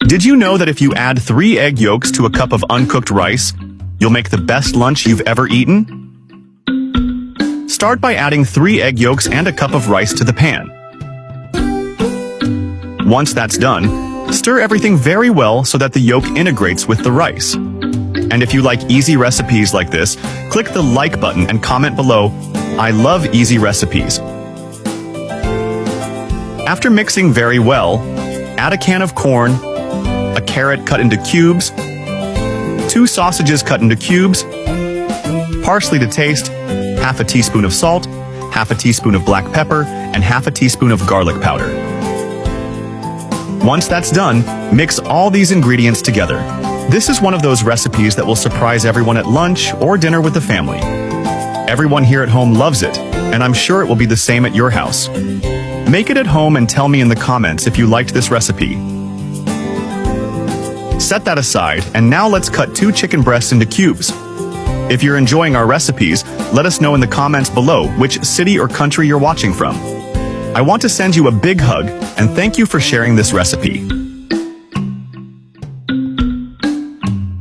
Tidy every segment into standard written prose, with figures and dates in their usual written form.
Did you know that if you add 3 egg yolks to a cup of uncooked rice, you'll make the best lunch you've ever eaten? Start by adding 3 egg yolks and a cup of rice to the pan. Once that's done, stir everything very well so that the yolk integrates with the rice. And if you like easy recipes like this, click the like button and comment below, "I love easy recipes." After mixing very well, add a can of corn, a carrot cut into cubes, 2 sausages cut into cubes, parsley to taste, half a teaspoon of salt, half a teaspoon of black pepper, and half a teaspoon of garlic powder. Once that's done, mix all these ingredients together. This is one of those recipes that will surprise everyone at lunch or dinner with the family. Everyone here at home loves it, and I'm sure it will be the same at your house. Make it at home and tell me in the comments if you liked this recipe. Set that aside, and now let's cut 2 chicken breasts into cubes. If you're enjoying our recipes, let us know in the comments below which city or country you're watching from. I want to send you a big hug, and thank you for sharing this recipe.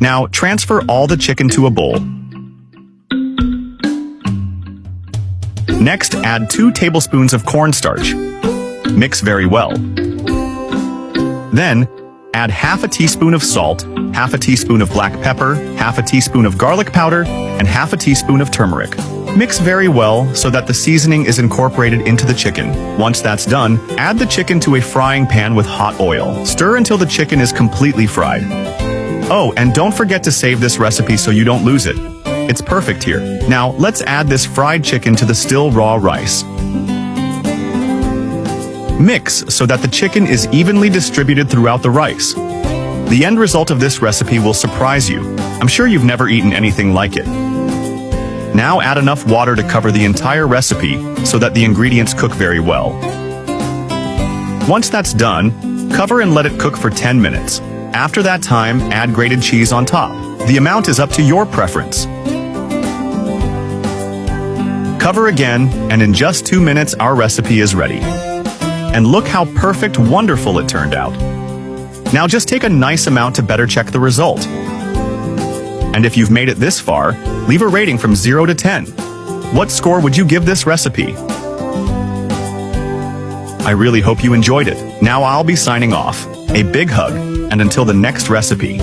Now, transfer all the chicken to a bowl. Next, add 2 tablespoons of cornstarch. Mix very well. Then, add half a teaspoon of salt, half a teaspoon of black pepper, half a teaspoon of garlic powder, and half a teaspoon of turmeric. Mix very well so that the seasoning is incorporated into the chicken. Once that's done, add the chicken to a frying pan with hot oil. Stir until the chicken is completely fried. Oh, and don't forget to save this recipe so you don't lose it. It's perfect here. Now, let's add this fried chicken to the still raw rice. Mix so that the chicken is evenly distributed throughout the rice. The end result of this recipe will surprise you. I'm sure you've never eaten anything like it. Now add enough water to cover the entire recipe so that the ingredients cook very well. Once that's done, cover and let it cook for 10 minutes. After that time, add grated cheese on top. The amount is up to your preference. Cover again, and in just 2 minutes our recipe is ready. And look how perfect, wonderful it turned out. Now just take a nice amount to better check the result. And if you've made it this far, leave a rating from 0 to 10. What score would you give this recipe? I really hope you enjoyed it. Now I'll be signing off. A big hug, and until the next recipe.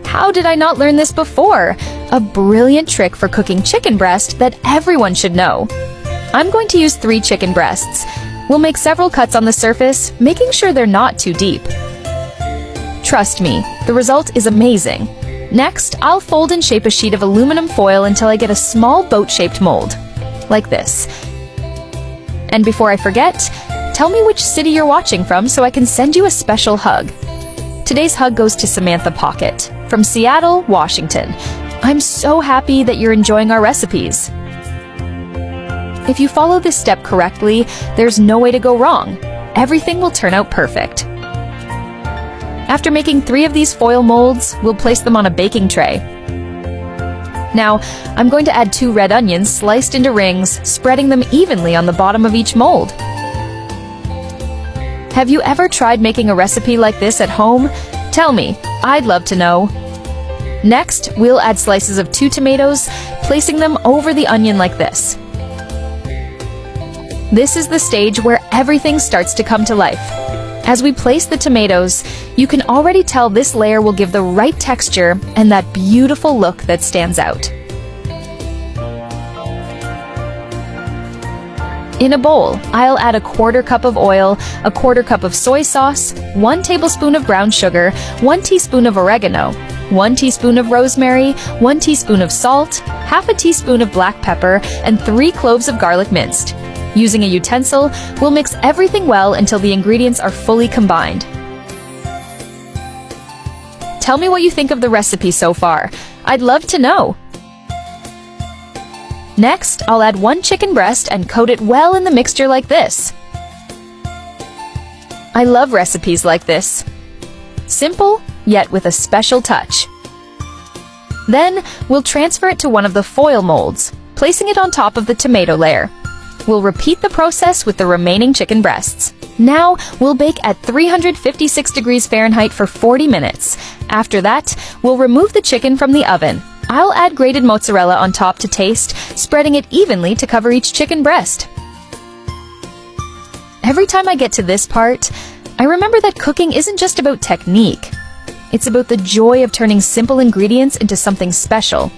How did I not learn this before? A brilliant trick for cooking chicken breast that everyone should know. I'm going to use 3 chicken breasts. We'll make several cuts on the surface, making sure they're not too deep. Trust me, the result is amazing. Next, I'll fold and shape a sheet of aluminum foil until I get a small boat-shaped mold, like this. And before I forget, tell me which city you're watching from so I can send you a special hug. Today's hug goes to Samantha Pocket, from Seattle, Washington. I'm so happy that you're enjoying our recipes. If you follow this step correctly, there's no way to go wrong. Everything will turn out perfect. After making 3 of these foil molds, we'll place them on a baking tray. Now, I'm going to add 2 red onions sliced into rings, spreading them evenly on the bottom of each mold. Have you ever tried making a recipe like this at home? Tell me, I'd love to know. Next, we'll add slices of 2 tomatoes, placing them over the onion like this. This is the stage where everything starts to come to life. As we place the tomatoes, you can already tell this layer will give the right texture and that beautiful look that stands out. In a bowl, I'll add a 1/4 cup of oil, a 1/4 cup of soy sauce, 1 tablespoon of brown sugar, 1 teaspoon of oregano, 1 teaspoon of rosemary, 1 teaspoon of salt, half a teaspoon of black pepper, and 3 cloves of garlic minced. Using a utensil, we'll mix everything well until the ingredients are fully combined. Tell me what you think of the recipe so far. I'd love to know. Next, I'll add 1 chicken breast and coat it well in the mixture like this. I love recipes like this. Simple, yet with a special touch. Then, we'll transfer it to one of the foil molds, placing it on top of the tomato layer. We'll repeat the process with the remaining chicken breasts. Now, we'll bake at 356 degrees Fahrenheit for 40 minutes. After that, we'll remove the chicken from the oven. I'll add grated mozzarella on top to taste, spreading it evenly to cover each chicken breast. Every time I get to this part, I remember that cooking isn't just about technique. It's about the joy of turning simple ingredients into something special.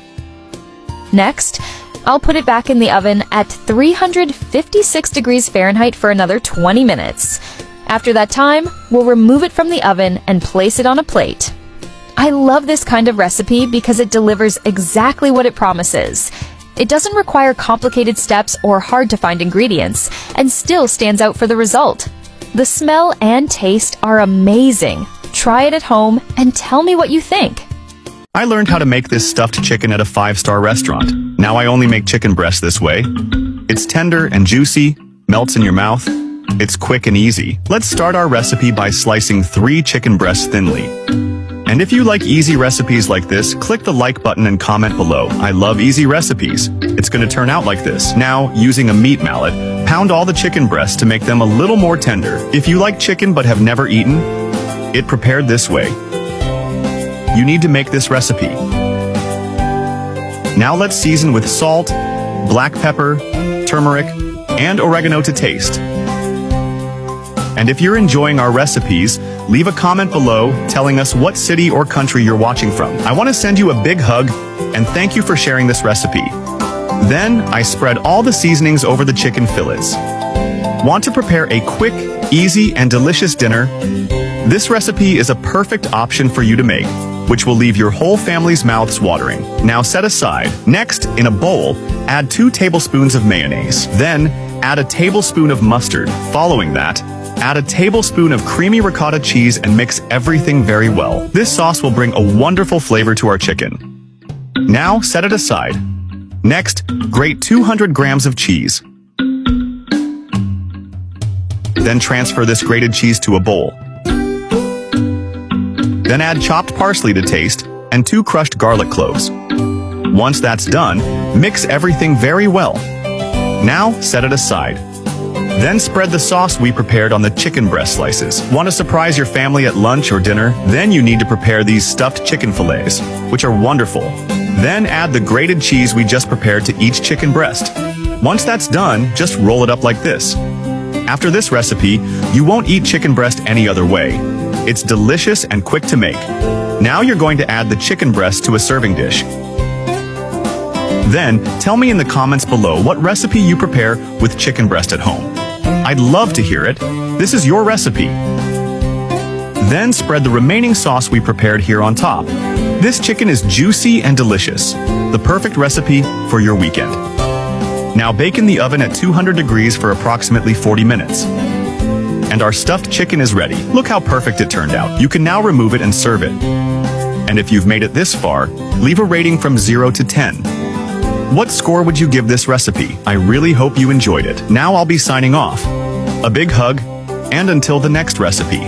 Next, I'll put it back in the oven at 356 degrees Fahrenheit for another 20 minutes. After that time, we'll remove it from the oven and place it on a plate. I love this kind of recipe because it delivers exactly what it promises. It doesn't require complicated steps or hard-to-find ingredients, and still stands out for the result. The smell and taste are amazing. Try it at home and tell me what you think. I learned how to make this stuffed chicken at a 5-star restaurant. Now I only make chicken breast this way. It's tender and juicy, melts in your mouth. It's quick and easy. Let's start our recipe by slicing 3 chicken breasts thinly. And if you like easy recipes like this, click the like button and comment below. I love easy recipes. It's going to turn out like this. Now, using a meat mallet, pound all the chicken breasts to make them a little more tender. If you like chicken but have never eaten it prepared this way, you need to make this recipe. Now let's season with salt, black pepper, turmeric, and oregano to taste. And if you're enjoying our recipes, leave a comment below telling us what city or country you're watching from. I want to send you a big hug and thank you for sharing this recipe. Then I spread all the seasonings over the chicken fillets. Want to prepare a quick, easy, and delicious dinner? This recipe is a perfect option for you to make, which will leave your whole family's mouths watering. Now set aside. Next, in a bowl, add 2 tablespoons of mayonnaise. Then, add a tablespoon of mustard. Following that, add a tablespoon of creamy ricotta cheese and mix everything very well. This sauce will bring a wonderful flavor to our chicken. Now, set it aside. Next, grate 200 grams of cheese. Then transfer this grated cheese to a bowl. Then add chopped parsley to taste and 2 crushed garlic cloves. Once that's done, mix everything very well. Now, set it aside. Then spread the sauce we prepared on the chicken breast slices. Want to surprise your family at lunch or dinner? Then you need to prepare these stuffed chicken fillets, which are wonderful. Then add the grated cheese we just prepared to each chicken breast. Once that's done, just roll it up like this. After this recipe, you won't eat chicken breast any other way. It's delicious and quick to make. Now you're going to add the chicken breast to a serving dish. Then, tell me in the comments below what recipe you prepare with chicken breast at home. I'd love to hear it. This is your recipe. Then spread the remaining sauce we prepared here on top. This chicken is juicy and delicious. The perfect recipe for your weekend. Now bake in the oven at 200 degrees for approximately 40 minutes. And our stuffed chicken is ready. Look how perfect it turned out. You can now remove it and serve it. And if you've made it this far, leave a rating from 0 to 10. What score would you give this recipe? I really hope you enjoyed it. Now I'll be signing off. A big hug, and until the next recipe.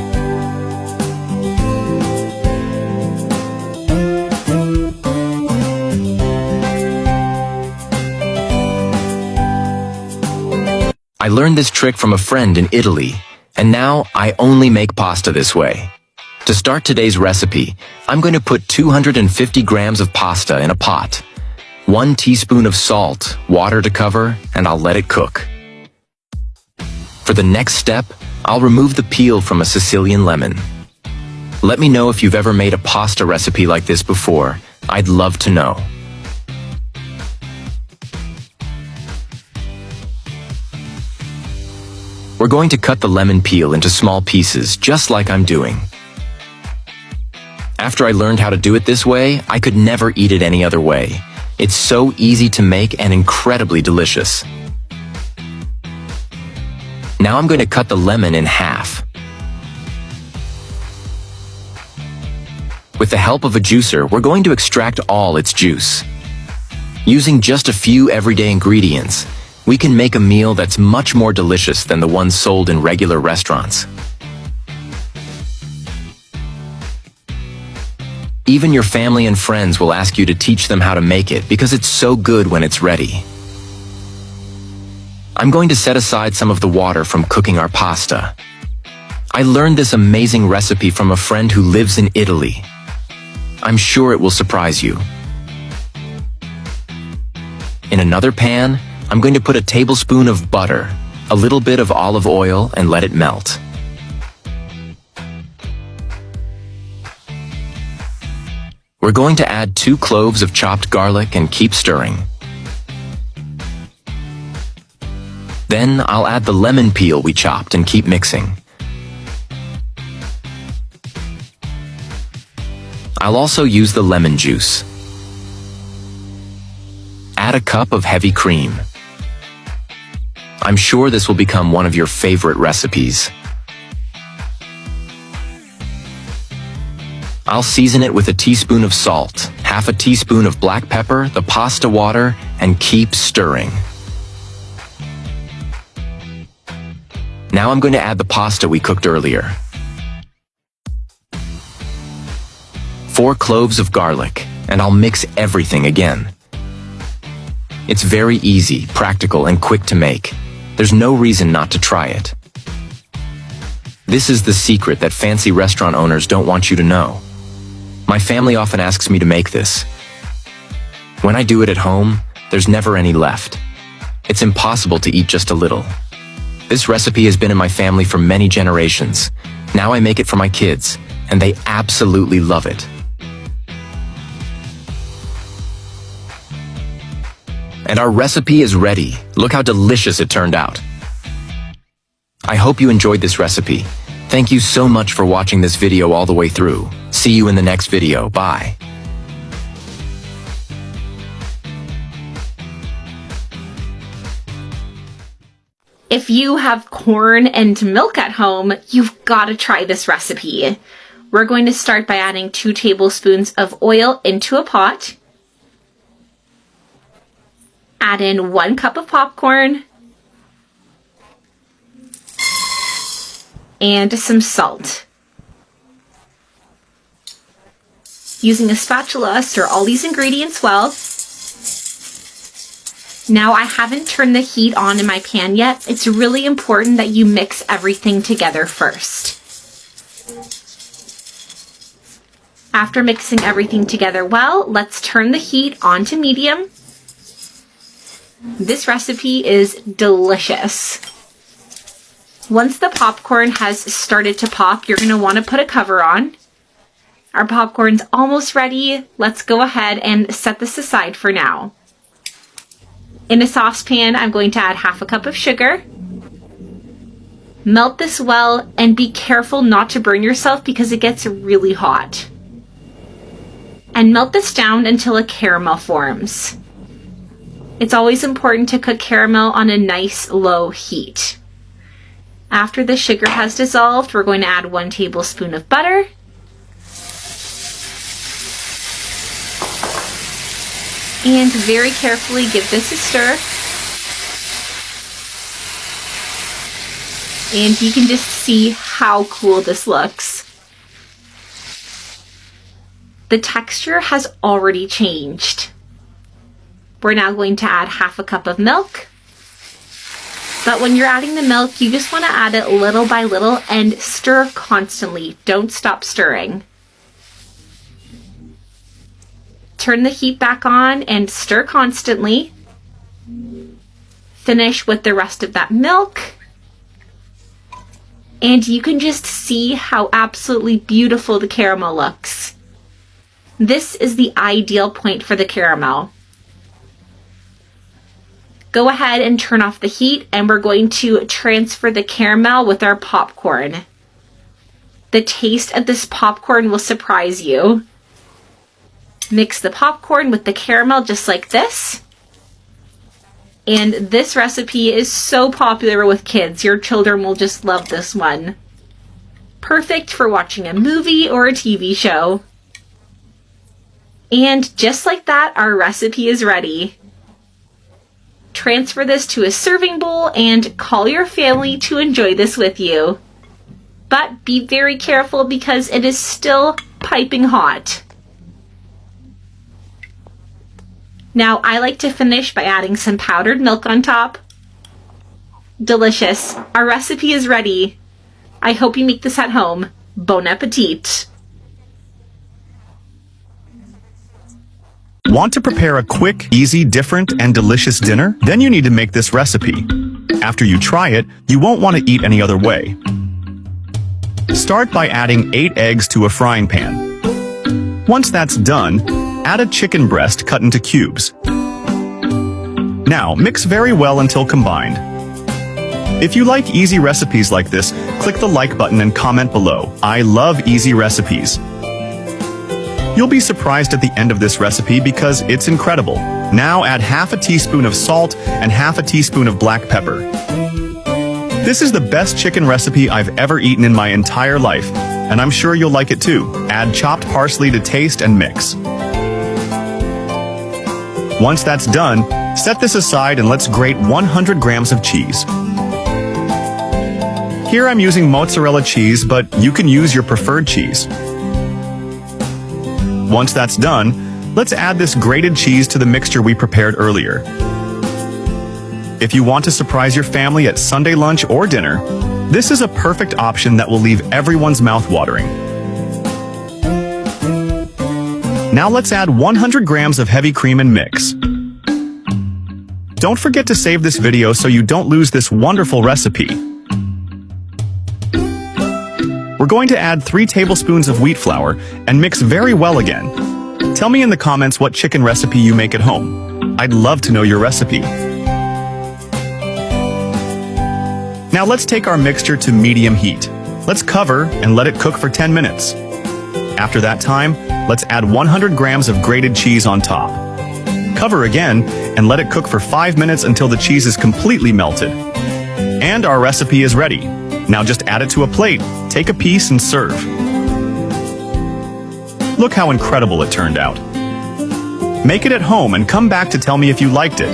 I learned this trick from a friend in Italy, and now I only make pasta this way. To start today's recipe, I'm going to put 250 grams of pasta in a pot. 1 teaspoon of salt, water to cover, and I'll let it cook. For the next step, I'll remove the peel from a Sicilian lemon. Let me know if you've ever made a pasta recipe like this before. I'd love to know. We're going to cut the lemon peel into small pieces, just like I'm doing. After I learned how to do it this way, I could never eat it any other way. It's so easy to make and incredibly delicious. Now I'm going to cut the lemon in half. With the help of a juicer, we're going to extract all its juice. Using just a few everyday ingredients, we can make a meal that's much more delicious than the ones sold in regular restaurants. Even your family and friends will ask you to teach them how to make it because it's so good when it's ready. I'm going to set aside some of the water from cooking our pasta. I learned this amazing recipe from a friend who lives in Italy. I'm sure it will surprise you. In another pan, I'm going to put a tablespoon of butter, a little bit of olive oil, and let it melt. We're going to add 2 cloves of chopped garlic and keep stirring. Then I'll add the lemon peel we chopped and keep mixing. I'll also use the lemon juice. Add a cup of heavy cream. I'm sure this will become one of your favorite recipes. I'll season it with a teaspoon of salt, half a teaspoon of black pepper, the pasta water, and keep stirring. Now I'm going to add the pasta we cooked earlier. 4 cloves of garlic, and I'll mix everything again. It's very easy, practical, and quick to make. There's no reason not to try it. This is the secret that fancy restaurant owners don't want you to know. My family often asks me to make this. When I do it at home, there's never any left. It's impossible to eat just a little. This recipe has been in my family for many generations. Now I make it for my kids, and they absolutely love it. And our recipe is ready. Look how delicious it turned out. I hope you enjoyed this recipe. Thank you so much for watching this video all the way through. See you in the next video. Bye. If you have corn and milk at home, you've got to try this recipe. We're going to start by adding 2 tablespoons of oil into a pot. Add in 1 cup of popcorn and some salt. Using a spatula, stir all these ingredients well. Now I haven't turned the heat on in my pan yet. It's really important that you mix everything together first. After mixing everything together well, let's turn the heat on to medium. This recipe is delicious. Once the popcorn has started to pop, you're going to want to put a cover on. Our popcorn's almost ready. Let's go ahead and set this aside for now. In a saucepan, I'm going to add half a cup of sugar. Melt this well and be careful not to burn yourself because it gets really hot. And melt this down until a caramel forms. It's always important to cook caramel on a nice low heat. After the sugar has dissolved, we're going to add 1 tablespoon of butter. And very carefully give this a stir. And you can just see how cool this looks. The texture has already changed. We're now going to add half a cup of milk. But when you're adding the milk, you just want to add it little by little and stir constantly. Don't stop stirring. Turn the heat back on and stir constantly. Finish with the rest of that milk. And you can just see how absolutely beautiful the caramel looks. This is the ideal point for the caramel. Go ahead and turn off the heat, and we're going to transfer the caramel with our popcorn. The taste of this popcorn will surprise you. Mix the popcorn with the caramel just like this. And this recipe is so popular with kids. Your children will just love this one. Perfect for watching a movie or a TV show. And just like that, our recipe is ready. Transfer this to a serving bowl and call your family to enjoy this with you. But be very careful because it is still piping hot. Now, I like to finish by adding some powdered milk on top. Delicious. Our recipe is ready. I hope you make this at home. Bon appetit. Want to prepare a quick, easy, different, and delicious dinner? Then you need to make this recipe. After you try it, you won't want to eat any other way. Start by adding 8 eggs to a frying pan. Once that's done, add a chicken breast cut into cubes. Now, mix very well until combined. If you like easy recipes like this, click the like button and comment below. I love easy recipes. You'll be surprised at the end of this recipe because it's incredible. Now add half a teaspoon of salt and half a teaspoon of black pepper. This is the best chicken recipe I've ever eaten in my entire life, and I'm sure you'll like it too. Add chopped parsley to taste and mix. Once that's done, set this aside and let's grate 100 grams of cheese. Here I'm using mozzarella cheese, but you can use your preferred cheese. Once that's done, let's add this grated cheese to the mixture we prepared earlier. If you want to surprise your family at Sunday lunch or dinner, this is a perfect option that will leave everyone's mouth watering. Now let's add 100 grams of heavy cream and mix. Don't forget to save this video so you don't lose this wonderful recipe. We're going to add 3 tablespoons of wheat flour and mix very well again. Tell me in the comments what chicken recipe you make at home. I'd love to know your recipe. Now let's take our mixture to medium heat. Let's cover and let it cook for 10 minutes. After that time, let's add 100 grams of grated cheese on top. Cover again and let it cook for 5 minutes until the cheese is completely melted. And our recipe is ready. Now just add it to a plate, take a piece and serve. Look how incredible it turned out. Make it at home and come back to tell me if you liked it.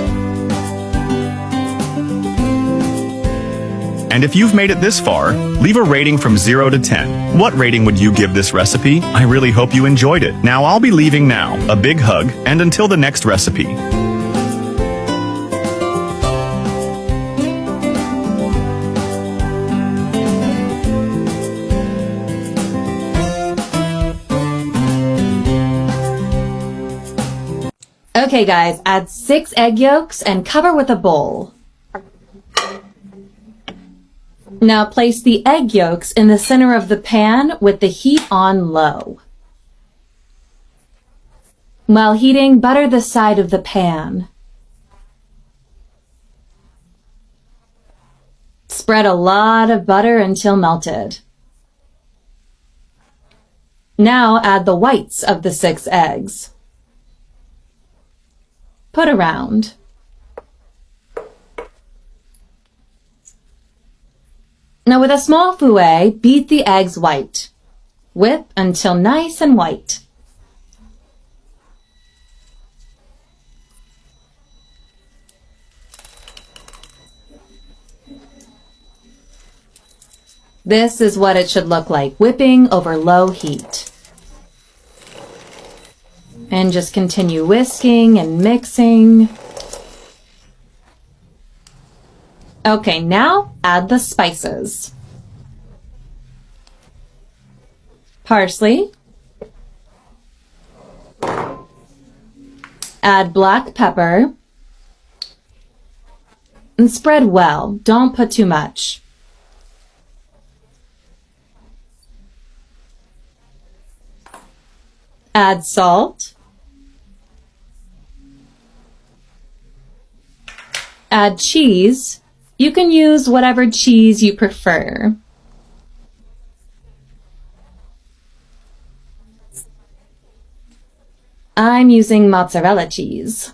And if you've made it this far, leave a rating from 0 to 10. What rating would you give this recipe? I really hope you enjoyed it. Now I'll be leaving now. A big hug, and until the next recipe. Okay guys, add 6 egg yolks and cover with a bowl. Now place the egg yolks in the center of the pan with the heat on low. While heating, butter the side of the pan. Spread a lot of butter until melted. Now add the whites of the 6 eggs. Put around. Now with a small fouet, beat the eggs white. Whip until nice and white. This is what it should look like, whipping over low heat. And just continue whisking and mixing. Okay, now add the spices. Parsley. Add black pepper. And spread well. Don't put too much. Add salt. Add cheese. You can use whatever cheese you prefer. I'm using mozzarella cheese.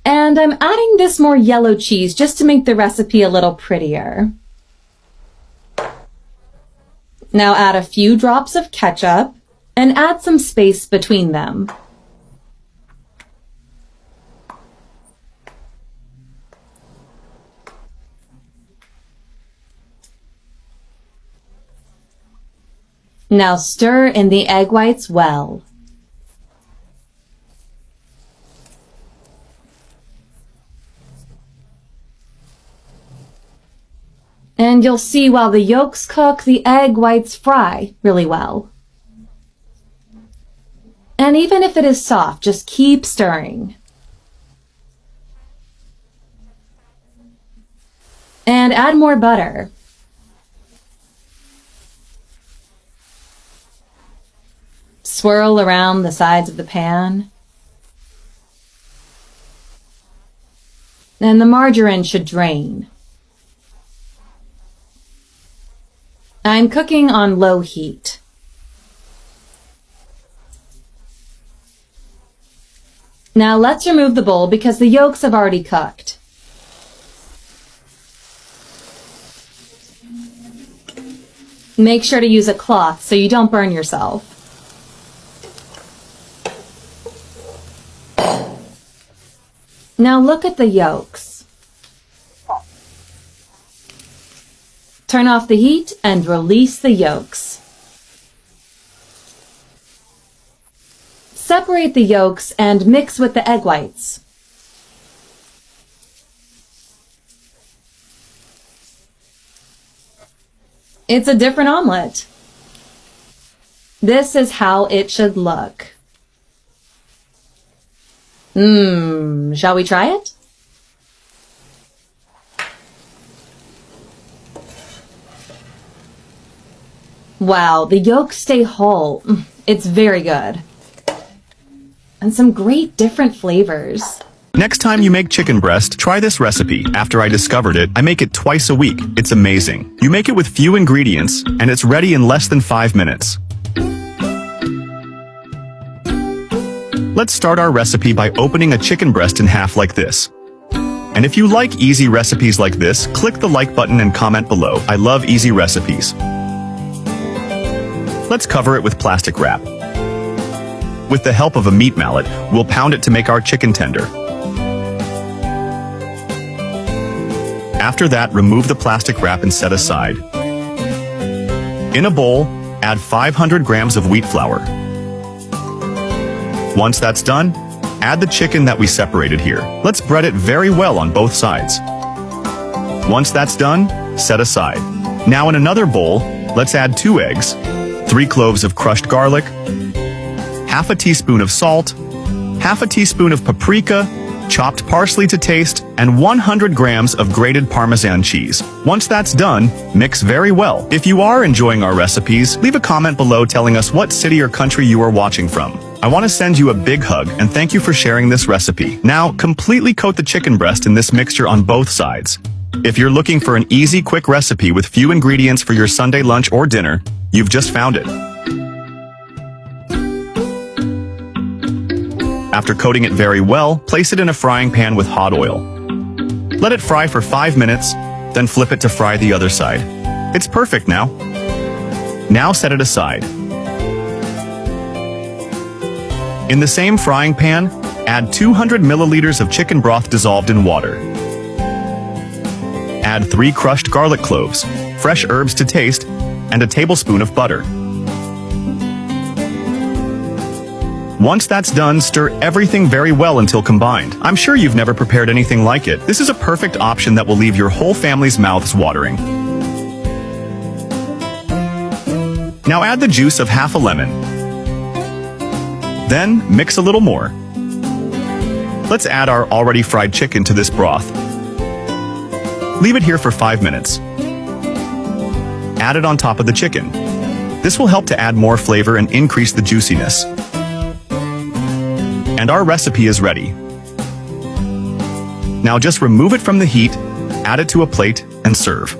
And I'm adding this more yellow cheese just to make the recipe a little prettier. Now add a few drops of ketchup and add some space between them. Now stir in the egg whites well. And you'll see while the yolks cook, the egg whites fry really well. And even if it is soft, just keep stirring. And add more butter. Swirl around the sides of the pan. And the margarine should drain. I'm cooking on low heat. Now let's remove the bowl because the yolks have already cooked. Make sure to use a cloth so you don't burn yourself. Now look at the yolks. Turn off the heat and release the yolks. Separate the yolks and mix with the egg whites. It's a different omelet. This is how it should look. Shall we try it? Wow, the yolks stay whole. It's very good. And some great different flavors. Next time you make chicken breast, try this recipe. After I discovered it, I make it twice a week. It's amazing. You make it with few ingredients, and it's ready in less than 5 minutes. Let's start our recipe by opening a chicken breast in half like this. And if you like easy recipes like this, click the like button and comment below. I love easy recipes. Let's cover it with plastic wrap. With the help of a meat mallet, we'll pound it to make our chicken tender. After that, remove the plastic wrap and set aside. In a bowl, add 500 grams of wheat flour. Once that's done, add the chicken that we separated here. Let's bread it very well on both sides. Once that's done, set aside. Now in another bowl, let's add 2 eggs, 3 cloves of crushed garlic, half a teaspoon of salt, half a teaspoon of paprika, chopped parsley to taste, and 100 grams of grated Parmesan cheese. Once that's done, mix very well. If you are enjoying our recipes, leave a comment below telling us what city or country you are watching from. I want to send you a big hug and thank you for sharing this recipe. Now, completely coat the chicken breast in this mixture on both sides. If you're looking for an easy, quick recipe with few ingredients for your Sunday lunch or dinner, you've just found it. After coating it very well, place it in a frying pan with hot oil. Let it fry for 5 minutes, then flip it to fry the other side. It's perfect now. Now set it aside. In the same frying pan, add 200 milliliters of chicken broth dissolved in water. Add 3 crushed garlic cloves, fresh herbs to taste, and a tablespoon of butter. Once that's done, stir everything very well until combined. I'm sure you've never prepared anything like it. This is a perfect option that will leave your whole family's mouths watering. Now add the juice of half a lemon. Then mix a little more. Let's add our already fried chicken to this broth. Leave it here for 5 minutes. Add it on top of the chicken. This will help to add more flavor and increase the juiciness. And our recipe is ready. Now just remove it from the heat, add it to a plate, and serve.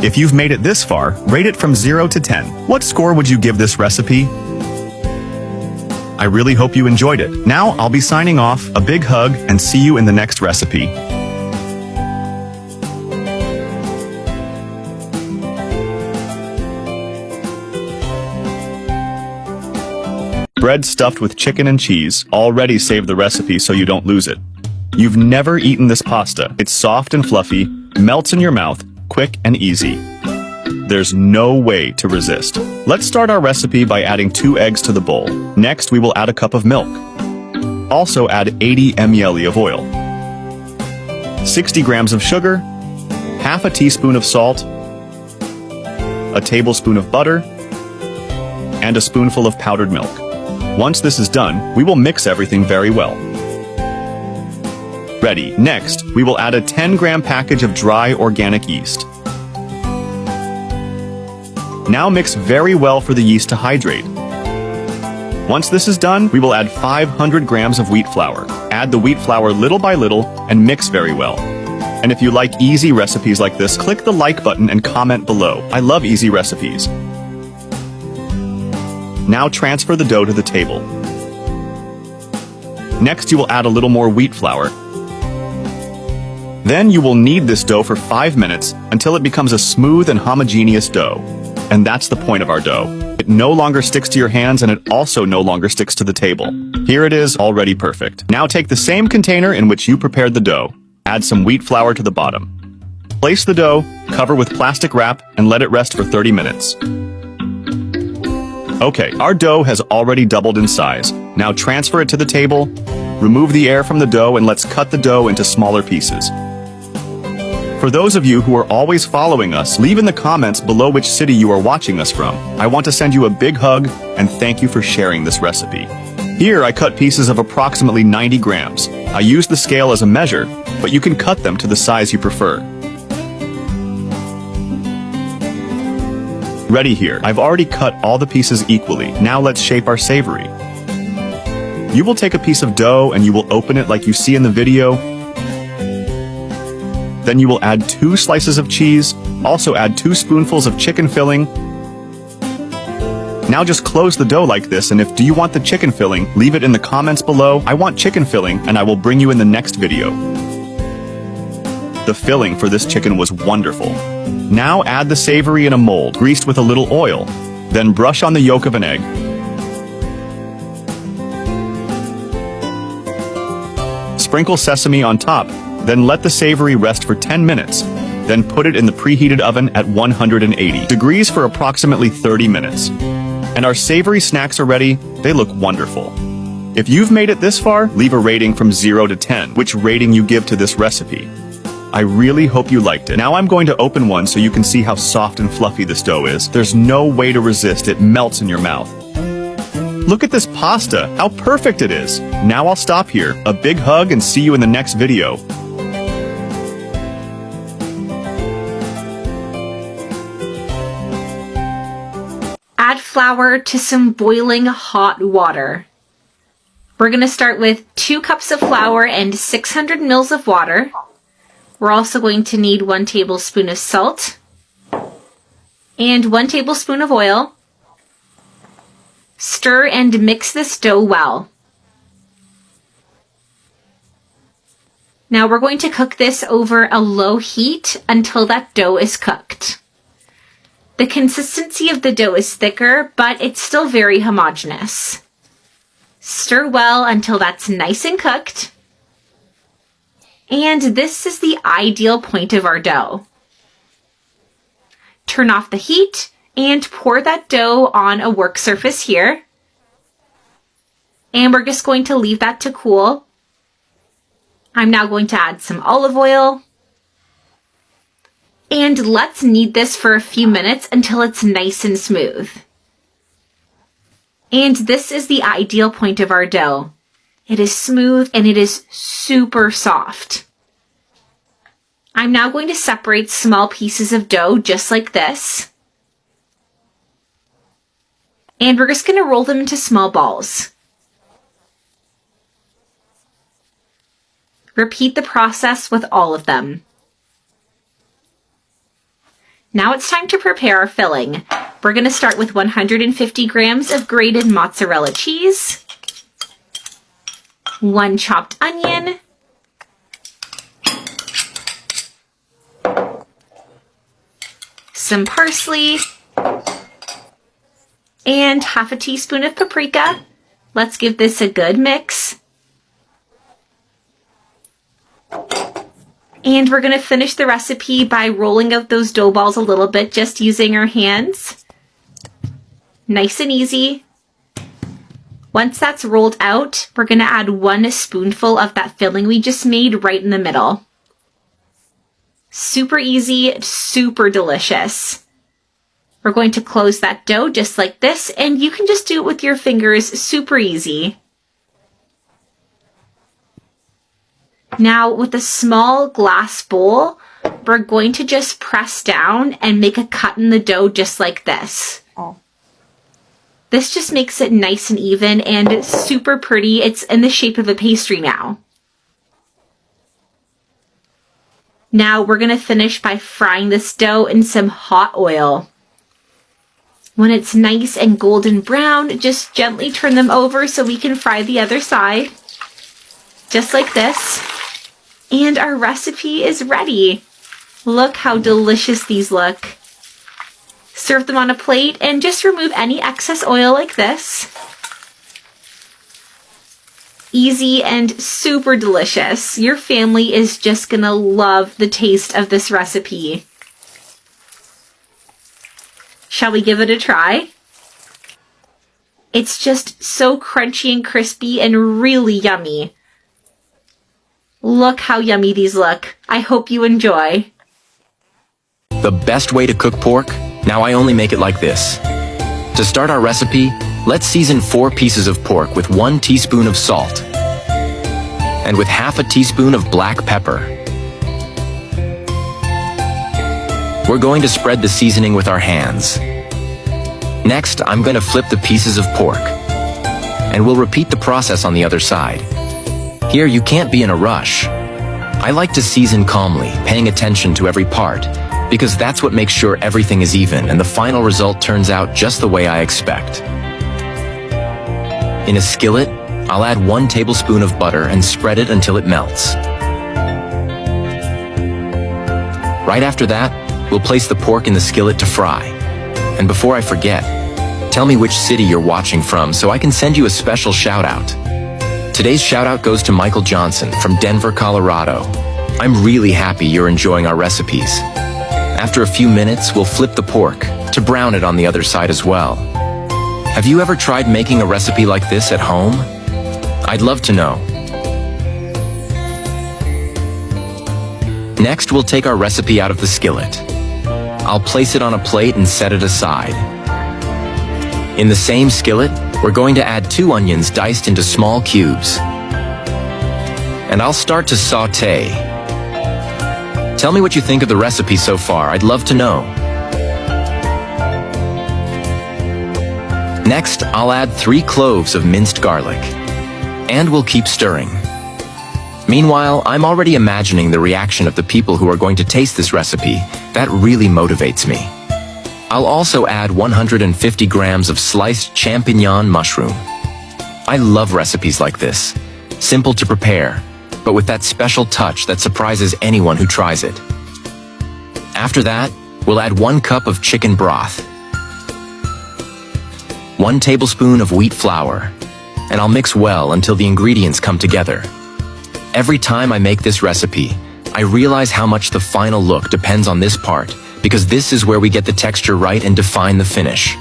If you've made it this far, rate it from 0 to 10. What score would you give this recipe? I really hope you enjoyed it. Now I'll be signing off, a big hug, and see you in the next recipe. Bread stuffed with chicken and cheese. Already saved the recipe so you don't lose it. You've never eaten this pasta. It's soft and fluffy, melts in your mouth, quick and easy. There's no way to resist. Let's start our recipe by adding 2 eggs to the bowl. Next, we will add a cup of milk. Also add 80 ml of oil. 60 grams of sugar, half a teaspoon of salt, a tablespoon of butter, and a spoonful of powdered milk. Once this is done, we will mix everything very well. Ready. Next, we will add a 10-gram package of dry organic yeast. Now mix very well for the yeast to hydrate. Once this is done, we will add 500 grams of wheat flour. Add the wheat flour little by little and mix very well. And if you like easy recipes like this, click the like button and comment below. I love easy recipes. Now transfer the dough to the table. Next, you will add a little more wheat flour. Then you will knead this dough for 5 minutes until it becomes a smooth and homogeneous dough. And that's the point of our dough. It no longer sticks to your hands and it also no longer sticks to the table. Here it is, already perfect. Now take the same container in which you prepared the dough. Add some wheat flour to the bottom. Place the dough, cover with plastic wrap, and let it rest for 30 minutes. Okay, our dough has already doubled in size. Now transfer it to the table, remove the air from the dough, and let's cut the dough into smaller pieces. For those of you who are always following us, leave in the comments below which city you are watching us from. I want to send you a big hug and thank you for sharing this recipe. Here I cut pieces of approximately 90 grams. I use the scale as a measure, but you can cut them to the size you prefer. Ready here. I've already cut all the pieces equally. Now let's shape our savory. You will take a piece of dough and you will open it like you see in the video. Then you will add 2 slices of cheese, also add 2 spoonfuls of chicken filling. Now just close the dough like this, and if do you want the chicken filling, leave it in the comments below. I want chicken filling, and I will bring you in the next video. The filling for this chicken was wonderful. Now add the savory in a mold, greased with a little oil. Then brush on the yolk of an egg. Sprinkle sesame on top. Then let the savory rest for 10 minutes. Then put it in the preheated oven at 180 degrees for approximately 30 minutes. And our savory snacks are ready. They look wonderful. If you've made it this far, leave a rating from 0 to 10, which rating you give to this recipe. I really hope you liked it. Now I'm going to open one so you can see how soft and fluffy this dough is. There's no way to resist. It melts in your mouth. Look at this pasta, how perfect it is. Now I'll stop here. A big hug and see you in the next video. Add flour to some boiling hot water. We're going to start with 2 cups of flour and 600 mils of water. We're also going to need 1 tablespoon of salt and 1 tablespoon of oil. Stir and mix this dough well. Now we're going to cook this over a low heat until that dough is cooked. The consistency of the dough is thicker, but it's still very homogeneous. Stir well until that's nice and cooked. And this is the ideal point of our dough. Turn off the heat and pour that dough on a work surface here. And we're just going to leave that to cool. I'm now going to add some olive oil. And let's knead this for a few minutes until it's nice and smooth. And this is the ideal point of our dough. It is smooth and it is super soft. I'm now going to separate small pieces of dough just like this. And we're just going to roll them into small balls. Repeat the process with all of them. Now it's time to prepare our filling. We're going to start with 150 grams of grated mozzarella cheese, 1 chopped onion, some parsley, and half a teaspoon of paprika. Let's give this a good mix. And we're going to finish the recipe by rolling out those dough balls a little bit, just using our hands. Nice and easy. Once that's rolled out, we're going to add 1 spoonful of that filling we just made right in the middle. Super easy, super delicious. We're going to close that dough just like this, and you can just do it with your fingers, super easy. Now, with a small glass bowl, we're going to just press down and make a cut in the dough just like this. This just makes it nice and even and super pretty. It's in the shape of a pastry now. Now we're going to finish by frying this dough in some hot oil. When it's nice and golden brown, just gently turn them over so we can fry the other side. Just like this. And our recipe is ready. Look how delicious these look. Serve them on a plate and just remove any excess oil like this. Easy and super delicious. Your family is just gonna love the taste of this recipe. Shall we give it a try? It's just so crunchy and crispy and really yummy. Look how yummy these look. I hope you enjoy. The best way to cook pork? Now I only make it like this. To start our recipe, let's season 4 pieces of pork with 1 teaspoon of salt and with half a teaspoon of black pepper. We're going to spread the seasoning with our hands. Next, I'm going to flip the pieces of pork, and we'll repeat the process on the other side. Here, you can't be in a rush. I like to season calmly, paying attention to every part, because that's what makes sure everything is even and the final result turns out just the way I expect. In a skillet, I'll add 1 tablespoon of butter and spread it until it melts. Right after that, we'll place the pork in the skillet to fry. And before I forget, tell me which city you're watching from so I can send you a special shout out. Today's shout out goes to Michael Johnson from Denver, Colorado. I'm really happy you're enjoying our recipes. After a few minutes, we'll flip the pork to brown it on the other side as well. Have you ever tried making a recipe like this at home? I'd love to know. Next, we'll take our recipe out of the skillet. I'll place it on a plate and set it aside. In the same skillet, we're going to add 2 onions diced into small cubes. And I'll start to sauté. Tell me what you think of the recipe so far. I'd love to know. Next, I'll add 3 cloves of minced garlic. And we'll keep stirring. Meanwhile, I'm already imagining the reaction of the people who are going to taste this recipe. That really motivates me. I'll also add 150 grams of sliced champignon mushroom. I love recipes like this. Simple to prepare, but with that special touch that surprises anyone who tries it. After that, we'll add 1 cup of chicken broth, 1 tablespoon of wheat flour, and I'll mix well until the ingredients come together. Every time I make this recipe, I realize how much the final look depends on this part, because this is where we get the texture right and define the finish.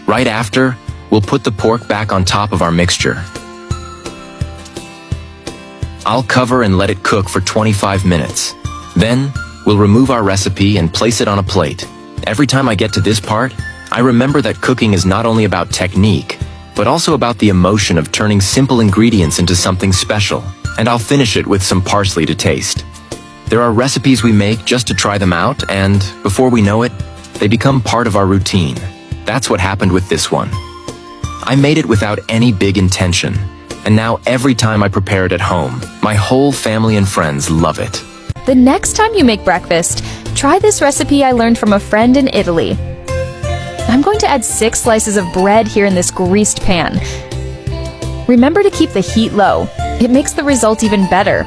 Right after, we'll put the pork back on top of our mixture. I'll cover and let it cook for 25 minutes. Then, we'll remove our recipe and place it on a plate. Every time I get to this part, I remember that cooking is not only about technique, but also about the emotion of turning simple ingredients into something special. And I'll finish it with some parsley to taste. There are recipes we make just to try them out, and before we know it, they become part of our routine. That's what happened with this one. I made it without any big intention, and now every time I prepare it at home, my whole family and friends love it. The next time you make breakfast, try this recipe I learned from a friend in Italy. I'm going to add 6 slices of bread here in this greased pan. Remember to keep the heat low. It makes the result even better.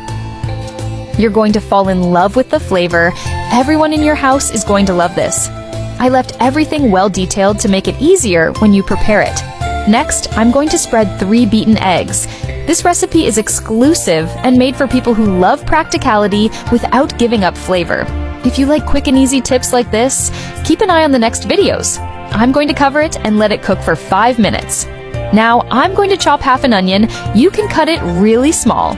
You're going to fall in love with the flavor. Everyone in your house is going to love this. I left everything well detailed to make it easier when you prepare it. Next, I'm going to spread 3 beaten eggs. This recipe is exclusive and made for people who love practicality without giving up flavor. If you like quick and easy tips like this, keep an eye on the next videos. I'm going to cover it and let it cook for 5 minutes. Now, I'm going to chop half an onion. You can cut it really small.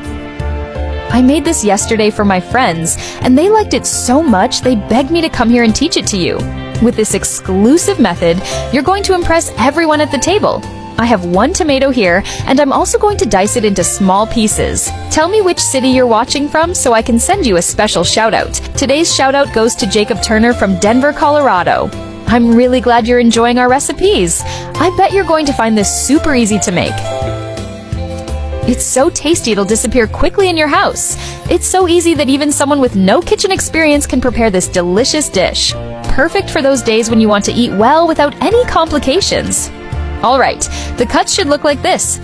I made this yesterday for my friends, and they liked it so much they begged me to come here and teach it to you. With this exclusive method, you're going to impress everyone at the table. I have 1 tomato here, and I'm also going to dice it into small pieces. Tell me which city you're watching from so I can send you a special shout-out. Today's shout-out goes to Jacob Turner from Denver, Colorado. I'm really glad you're enjoying our recipes. I bet you're going to find this super easy to make. It's so tasty it'll disappear quickly in your house. It's so easy that even someone with no kitchen experience can prepare this delicious dish. Perfect for those days when you want to eat well without any complications. Alright, the cuts should look like this.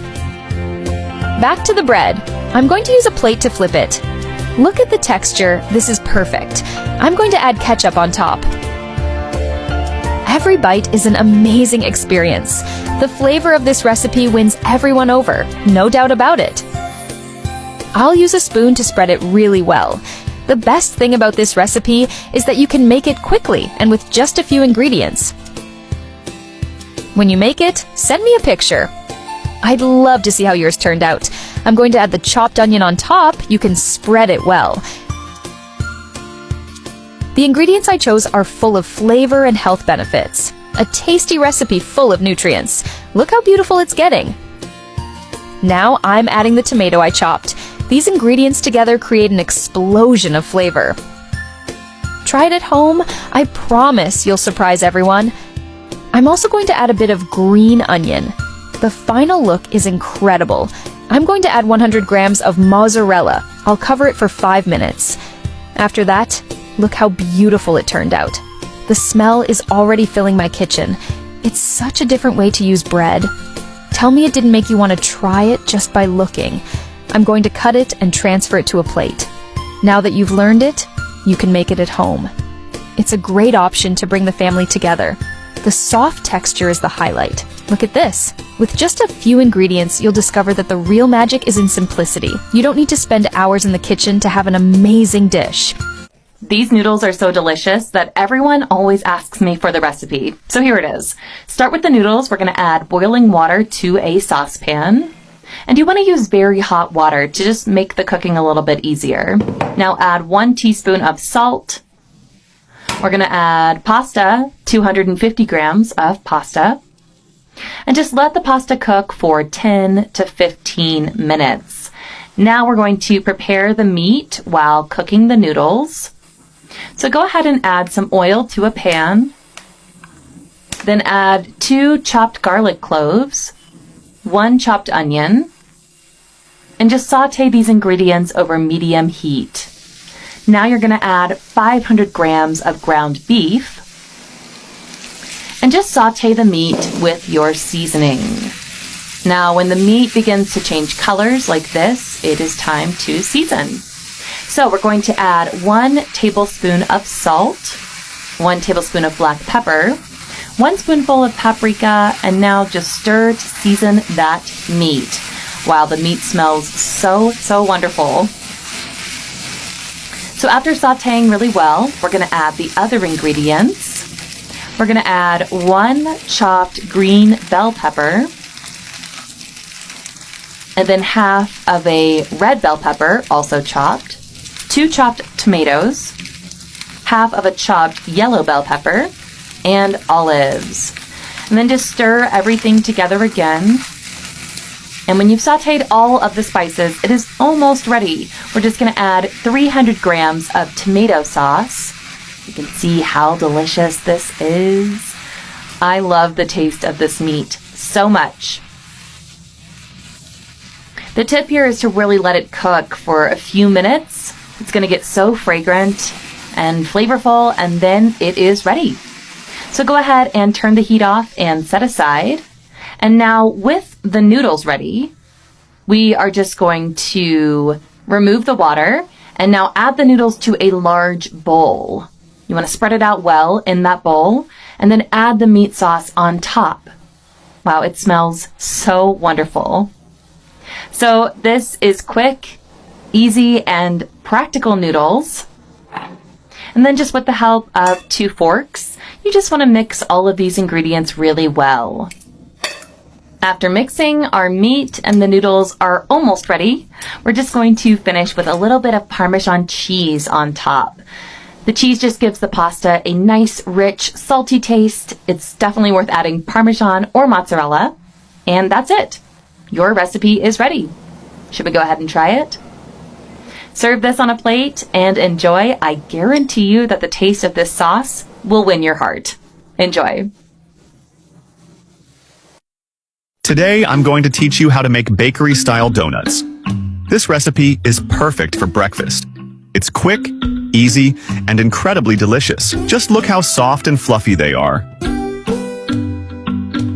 Back to the bread. I'm going to use a plate to flip it. Look at the texture, this is perfect. I'm going to add ketchup on top. Every bite is an amazing experience. The flavor of this recipe wins everyone over, no doubt about it. I'll use a spoon to spread it really well. The best thing about this recipe is that you can make it quickly and with just a few ingredients. When you make it, send me a picture. I'd love to see how yours turned out. I'm going to add the chopped onion on top. You can spread it well. The ingredients I chose are full of flavor and health benefits. A tasty recipe full of nutrients. Look how beautiful it's getting. Now I'm adding the tomato I chopped. These ingredients together create an explosion of flavor. Try it at home. I promise you'll surprise everyone. I'm also going to add a bit of green onion. The final look is incredible. I'm going to add 100 grams of mozzarella. I'll cover it for 5 minutes. After that, look how beautiful it turned out. The smell is already filling my kitchen. It's such a different way to use bread. Tell me it didn't make you want to try it just by looking. I'm going to cut it and transfer it to a plate. Now that you've learned it, you can make it at home. It's a great option to bring the family together. The soft texture is the highlight. Look at this. With just a few ingredients, you'll discover that the real magic is in simplicity. You don't need to spend hours in the kitchen to have an amazing dish. These noodles are so delicious that everyone always asks me for the recipe. So here it is. Start with the noodles. We're going to add boiling water to a saucepan. And you want to use very hot water to just make the cooking a little bit easier. Now add 1 teaspoon of salt. We're going to add pasta, 250 grams of pasta. And just let the pasta cook for 10 to 15 minutes. Now we're going to prepare the meat while cooking the noodles. So go ahead and add some oil to a pan. Then add 2 chopped garlic cloves, 1 chopped onion, and just saute these ingredients over medium heat. Now you're going to add 500 grams of ground beef and just saute the meat with your seasoning. Now when the meat begins to change colors like this, it is time to season. So we're going to add 1 tablespoon of salt, 1 tablespoon of black pepper, 1 spoonful of paprika, and now just stir to season that meat. Wow, the meat smells so wonderful. So after sauteing really well, we're going to add the other ingredients. We're going to add 1 chopped green bell pepper, and then half of a red bell pepper, also chopped, 2 chopped tomatoes, half of a chopped yellow bell pepper, and olives. And then just stir everything together again. And when you've sauteed all of the spices, it is almost ready. We're just going to add 300 grams of tomato sauce. You can see how delicious this is. I love the taste of this meat so much. The tip here is to really let it cook for a few minutes. It's going to get so fragrant and flavorful, and then it is ready. So go ahead and turn the heat off and set aside. And now with the noodles ready, we are just going to remove the water and now add the noodles to a large bowl. You want to spread it out well in that bowl and then add the meat sauce on top. Wow, it smells so wonderful. So this is quick, easy, and practical noodles. And then just with the help of 2 forks, you just want to mix all of these ingredients really well. After mixing, our meat and the noodles are almost ready. We're just going to finish with a little bit of Parmesan cheese on top. The cheese just gives the pasta a nice, rich, salty taste. It's definitely worth adding Parmesan or mozzarella. And that's it. Your recipe is ready. Should we go ahead and try it? Serve this on a plate and enjoy. I guarantee you that the taste of this sauce will win your heart. Enjoy. Today, I'm going to teach you how to make bakery-style donuts. This recipe is perfect for breakfast. It's quick, easy, and incredibly delicious. Just look how soft and fluffy they are.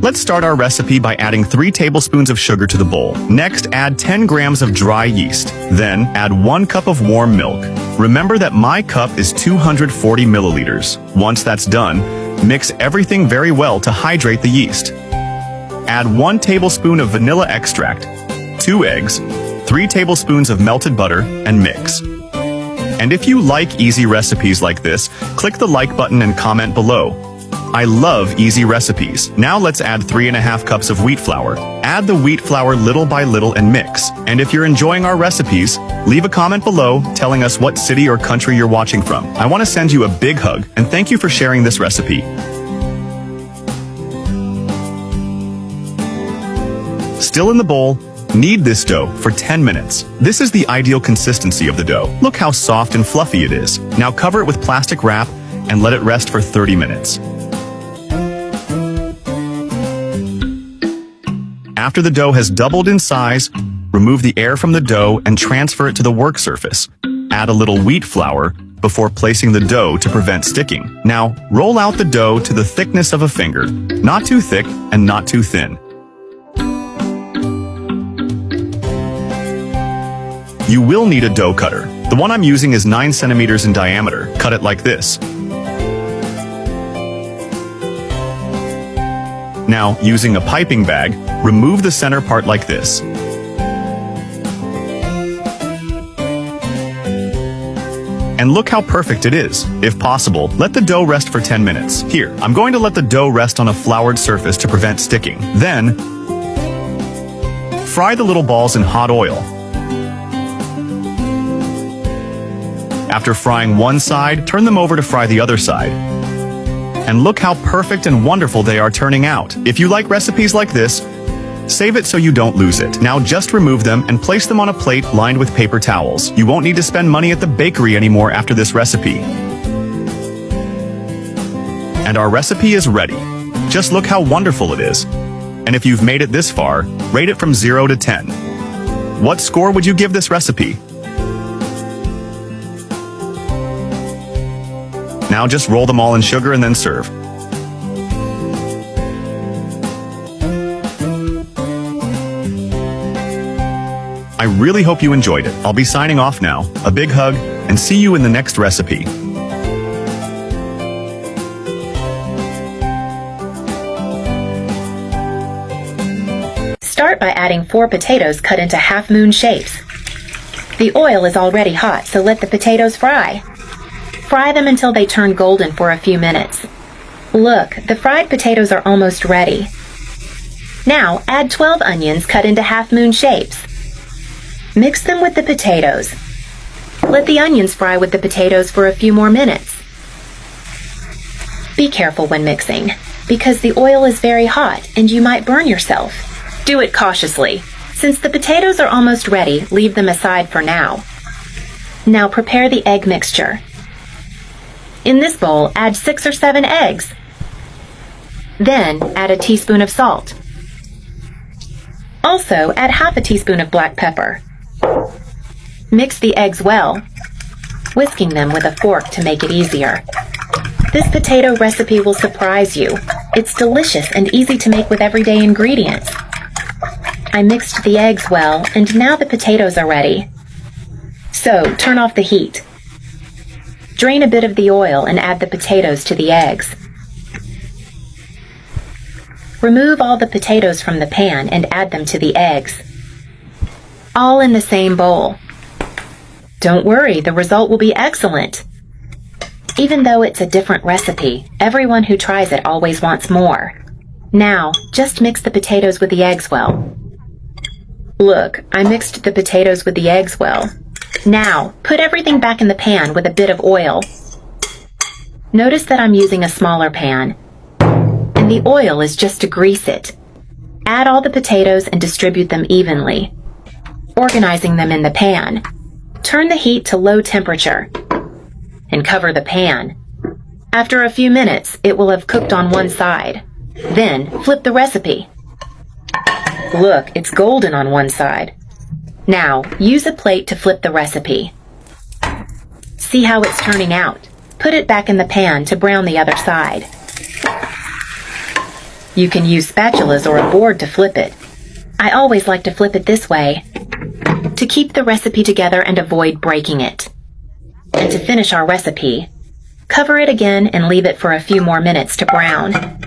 Let's start our recipe by adding 3 tablespoons of sugar to the bowl. Next, add 10 grams of dry yeast. Then, add 1 cup of warm milk. Remember that my cup is 240 milliliters. Once that's done, mix everything very well to hydrate the yeast. Add 1 tablespoon of vanilla extract, 2 eggs, 3 tablespoons of melted butter, and mix. And if you like easy recipes like this, click the like button and comment below. I love easy recipes. Now let's add 3.5 cups of wheat flour. Add the wheat flour little by little and mix. And if you're enjoying our recipes, leave a comment below telling us what city or country you're watching from. I want to send you a big hug and thank you for sharing this recipe. Still in the bowl, knead this dough for 10 minutes. This is the ideal consistency of the dough. Look how soft and fluffy it is. Now cover it with plastic wrap and let it rest for 30 minutes. After the dough has doubled in size, remove the air from the dough and transfer it to the work surface. Add a little wheat flour before placing the dough to prevent sticking. Now, roll out the dough to the thickness of a finger, not too thick and not too thin. You will need a dough cutter. The one I'm using is 9 centimeters in diameter. Cut it like this. Now, using a piping bag, remove the center part like this. And look how perfect it is. If possible, let the dough rest for 10 minutes. Here, I'm going to let the dough rest on a floured surface to prevent sticking. Then, fry the little balls in hot oil. After frying one side, turn them over to fry the other side. And look how perfect and wonderful they are turning out. If you like recipes like this, save it so you don't lose it. Now just remove them and place them on a plate lined with paper towels. You won't need to spend money at the bakery anymore after this recipe. And our recipe is ready. Just look how wonderful it is. And if you've made it this far, rate it from 0 to 10. What score would you give this recipe? Now just roll them all in sugar and then serve. I really hope you enjoyed it. I'll be signing off now. A big hug, and see you in the next recipe. Start by adding 4 potatoes cut into half-moon shapes. The oil is already hot, so let the potatoes fry. Fry them until they turn golden for a few minutes. Look, the fried potatoes are almost ready. Now, add 12 onions cut into half-moon shapes. Mix them with the potatoes. Let the onions fry with the potatoes for a few more minutes. Be careful when mixing, because the oil is very hot and you might burn yourself. Do it cautiously. Since the potatoes are almost ready, leave them aside for now. Now prepare the egg mixture. In this bowl, add 6 or 7 eggs. Then, add a teaspoon of salt. Also, add half a teaspoon of black pepper. Mix the eggs well, whisking them with a fork to make it easier. This potato recipe will surprise you. It's delicious and easy to make with everyday ingredients. I mixed the eggs well, and now the potatoes are ready. So, turn off the heat. Drain a bit of the oil and add the potatoes to the eggs. Remove all the potatoes from the pan and add them to the eggs. All in the same bowl. Don't worry, the result will be excellent. Even though it's a different recipe, everyone who tries it always wants more. Now, just mix the potatoes with the eggs well. Look, I mixed the potatoes with the eggs well. Now, put everything back in the pan with a bit of oil. Notice that I'm using a smaller pan, and the oil is just to grease it. Add all the potatoes and distribute them evenly, organizing them in the pan. Turn the heat to low temperature and cover the pan. After a few minutes, it will have cooked on one side. Then, flip the recipe. Look, it's golden on one side. Now, use a plate to flip the recipe. See how it's turning out. Put it back in the pan to brown the other side. You can use spatulas or a board to flip it. I always like to flip it this way, to keep the recipe together and avoid breaking it. And to finish our recipe, cover it again and leave it for a few more minutes to brown.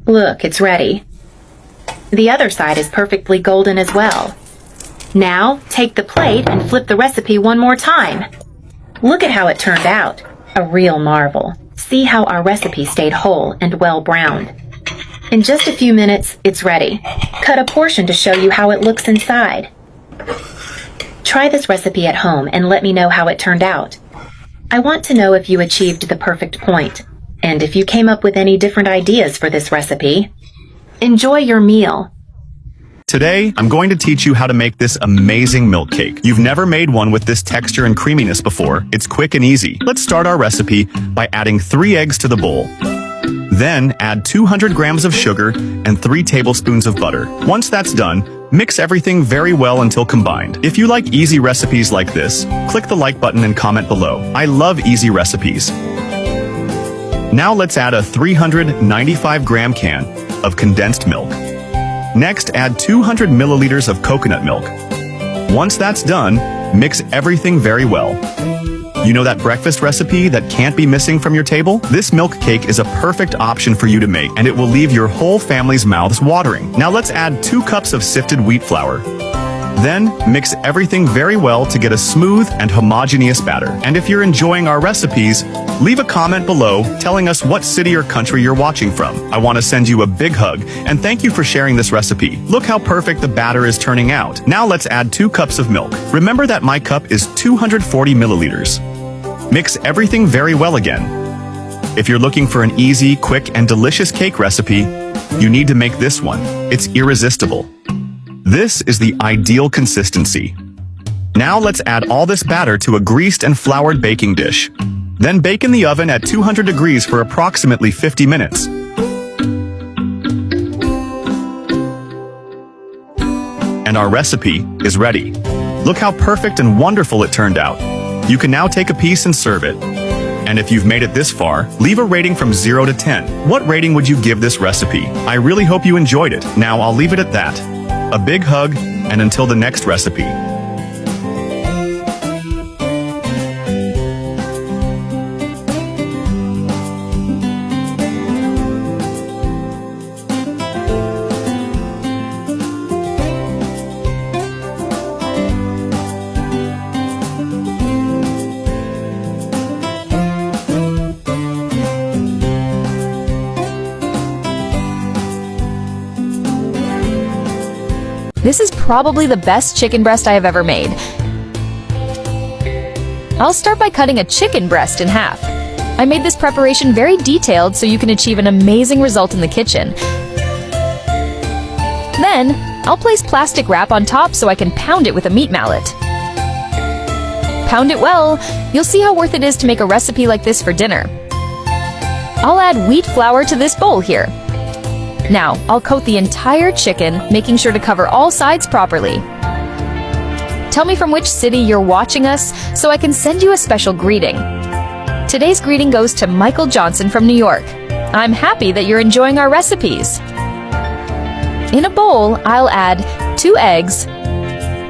Look, it's ready. The other side is perfectly golden as well. Now, take the plate and flip the recipe one more time. Look at how it turned out. A real marvel. See how our recipe stayed whole and well browned. In just a few minutes, it's ready. Cut a portion to show you how it looks inside. Try this recipe at home and let me know how it turned out. I want to know if you achieved the perfect point, and if you came up with any different ideas for this recipe. Enjoy your meal. Today, I'm going to teach you how to make this amazing milk cake. You've never made one with this texture and creaminess before. It's quick and easy. Let's start our recipe by adding 3 eggs to the bowl. Then, add 200 grams of sugar and 3 tablespoons of butter. Once that's done, mix everything very well until combined. If you like easy recipes like this, click the like button and comment below. I love easy recipes. Now let's add a 395-gram can of condensed milk. Next, add 200 milliliters of coconut milk. Once that's done, mix everything very well. You know that breakfast recipe that can't be missing from your table? This milk cake is a perfect option for you to make, and it will leave your whole family's mouths watering. Now let's add 2 cups of sifted wheat flour. Then, mix everything very well to get a smooth and homogeneous batter. And if you're enjoying our recipes, leave a comment below telling us what city or country you're watching from. I want to send you a big hug, and thank you for sharing this recipe. Look how perfect the batter is turning out. Now let's add 2 cups of milk. Remember that my cup is 240 milliliters. Mix everything very well again. If you're looking for an easy, quick, and delicious cake recipe, you need to make this one. It's irresistible. This is the ideal consistency. Now let's add all this batter to a greased and floured baking dish. Then bake in the oven at 200 degrees for approximately 50 minutes. And our recipe is ready. Look how perfect and wonderful it turned out. You can now take a piece and serve it. And if you've made it this far, leave a rating from 0 to 10. What rating would you give this recipe? I really hope you enjoyed it. Now I'll leave it at that. A big hug, and until the next recipe. This is probably the best chicken breast I have ever made. I'll start by cutting a chicken breast in half. I made this preparation very detailed so you can achieve an amazing result in the kitchen. Then, I'll place plastic wrap on top so I can pound it with a meat mallet. Pound it well. You'll see how worth it is to make a recipe like this for dinner. I'll add wheat flour to this bowl here. Now, I'll coat the entire chicken, making sure to cover all sides properly. Tell me from which city you're watching us so I can send you a special greeting. Today's greeting goes to Michael Johnson from New York. I'm happy that you're enjoying our recipes. In a bowl, I'll add 2 eggs,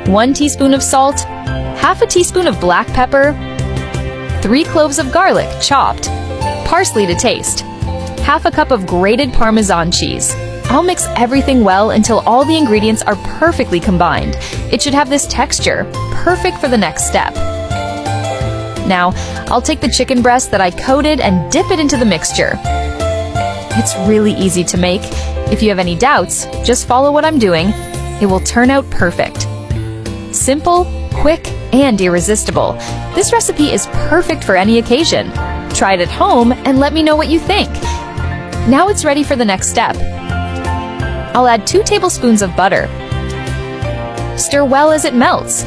1 teaspoon of salt, half a teaspoon of black pepper, 3 cloves of garlic chopped, parsley to taste, half a cup of grated Parmesan cheese. I'll mix everything well until all the ingredients are perfectly combined. It should have this texture, perfect for the next step. Now, I'll take the chicken breast that I coated and dip it into the mixture. It's really easy to make. If you have any doubts, just follow what I'm doing. It will turn out perfect. Simple, quick, and irresistible. This recipe is perfect for any occasion. Try it at home and let me know what you think. Now it's ready for the next step. I'll add 2 tablespoons of butter. Stir well as it melts.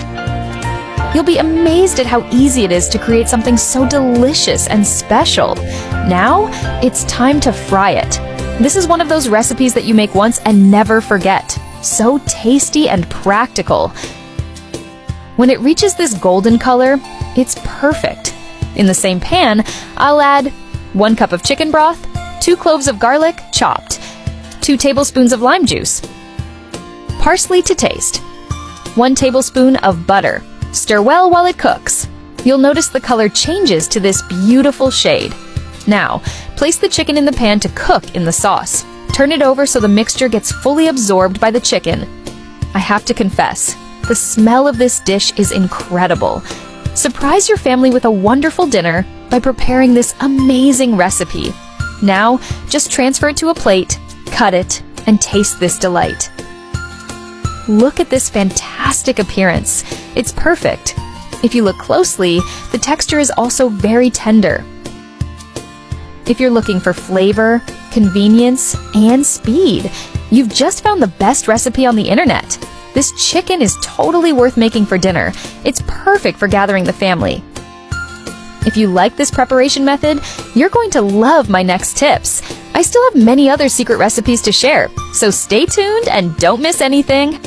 You'll be amazed at how easy it is to create something so delicious and special. Now, it's time to fry it. This is one of those recipes that you make once and never forget. So tasty and practical. When it reaches this golden color, it's perfect. In the same pan, I'll add 1 cup of chicken broth, 2 cloves of garlic, chopped, 2 tablespoons of lime juice, parsley to taste, 1 tablespoon of butter. Stir well while it cooks. You'll notice the color changes to this beautiful shade. Now, place the chicken in the pan to cook in the sauce. Turn it over so the mixture gets fully absorbed by the chicken. I have to confess, the smell of this dish is incredible. Surprise your family with a wonderful dinner by preparing this amazing recipe. Now, just transfer it to a plate, cut it, and taste this delight. Look at this fantastic appearance. It's perfect. If you look closely, the texture is also very tender. If you're looking for flavor, convenience, and speed, you've just found the best recipe on the internet. This chicken is totally worth making for dinner. It's perfect for gathering the family. If you like this preparation method, you're going to love my next tips. I still have many other secret recipes to share, so stay tuned and don't miss anything.